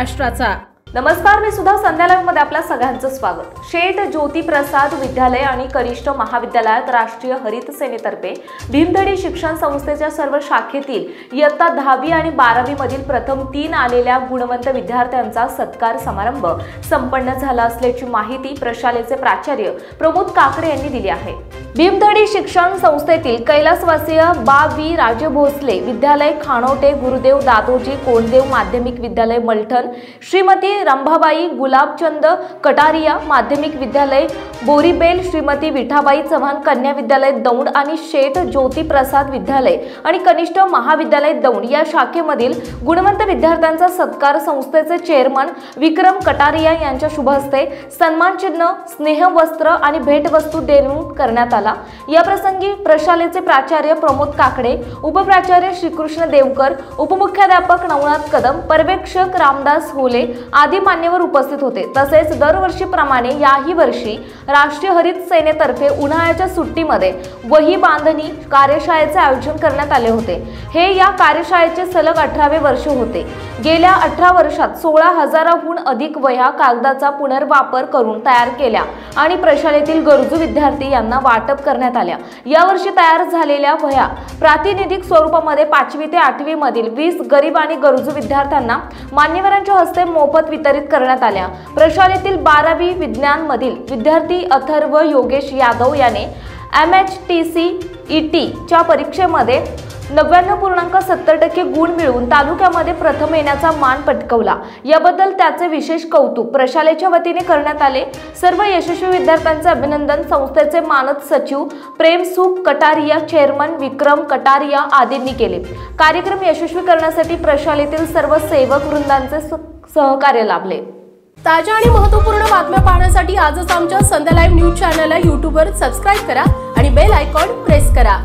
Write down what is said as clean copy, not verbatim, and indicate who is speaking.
Speaker 1: महाराष्ट्राचा।
Speaker 2: नमस्कार, मी सुद्धा संध्या लाईव्ह मध्ये आपल्या सगळ्यांचं स्वागत। शेठ ज्योतिप्रसाद विद्यालय आणि कनिष्ठ महाविद्यालयात राष्ट्रीय हरित सेनेतर्फे भीमथडी शिक्षण संस्थेच्या सर्व शाखेतील इयत्ता 10वी आणि 12वी मधील प्रथम 3 आलेल्या गुणवंत विद्यार्थ्यांचा सत्कार समारंभ संपन्न झाला असल्याची माहिती प्रशालेचे प्राचार्य प्रमोद काकडे यांनी दिली आहे। भीमथडी शिक्षण संस्थेतील कैलासवासीय बा.वी. राजे भोसले विद्यालय खानोटे, गुरुदेव दादोजी कोंडदेव माध्यमिक विद्यालय मलठण, श्रीमती रंभाबाई गुलाबचंद कटारिया माध्यमिक विद्यालय बोरीबेल, श्रीमती विठाबाई चव्हाण कन्या विद्यालय दौंड आणि शेठ ज्योतिप्रसाद विद्यालय आणि कनिष्ठ महाविद्यालय दौंड या शाखेमधील गुणवंत विद्यार्थ्यांचा सत्कार संस्थेचे चेअरमन विक्रम कटारिया यांच्या शुभ हस्ते सन्मान चिन्ह, स्नेहवस्त्र आणि भेटवस्तू देऊन करण्यात आला। या प्रसंगी प्रशालेचे प्राचार्य प्रमोद काकडे, उपप्राचार्य श्रीकृष्ण देवकर, उपमुख्याध्यापक नवनाथ कदम, पर्यवेक्षक रामदास होले आदी मान्यवर उपस्थित होते। तसेच दरवर्षीप्रमाणे याही वर्षी राष्ट्रीय हरित सेनेतर्फे उन्हाळ्याच्या सुट्टीमध्ये वही बांधणी कार्यशाळेचे आयोजन करण्यात आले होते। हे या कार्यशाळेचे सलग 18वे वर्ष होते। गेल्या 18 वर्षात 16,000हून अधिक वह्या कागदाचा पुनर्वापर करून तयार केल्या आणि प्रशालेतील गरजू विद्यार्थी यांना वाटप करण्यात आल्या। यावर्षी तयार झालेल्या वह्या प्रातिनिधिक स्वरूपामध्ये 5वी ते 8वी मधील 20 गरीब आणि गरजू विद्यार्थ्यांना मान्यवरांच्या हस्ते मोफत वितरित करण्यात आल्या। प्रशालेतील 12वी विज्ञान मधील विद्यार्थी अथर्व योगेश यादव याने MHTC/ET च्या परीक्षेमध्ये 99.70% गुण मिळवून तालुक्यामध्ये प्रथम येण्याचा मान पटकावला। याबद्दल त्याचे विशेष कौतुक प्रशालेच्या वतीने करण्यात आले। सर्व यशस्वी विद्यार्थ्यांचे अभिनंदन संस्थेचे मानद सचिव प्रेमसुख कटारिया, चेअरमन विक्रम कटारिया आदींनी केले। कार्यक्रम यशस्वी करण्यासाठी प्रशालेतील सर्व सेवक वृंदांचे सहकार्य लाभले।
Speaker 1: ताज्या आणि महत्त्वपूर्ण बातम्या पाहण्यासाठी आजच आमच्या संध्या लाईव्ह न्यूज चॅनलला YouTube वर सबस्क्राइब करा आणि बेल आयकॉन प्रेस करा।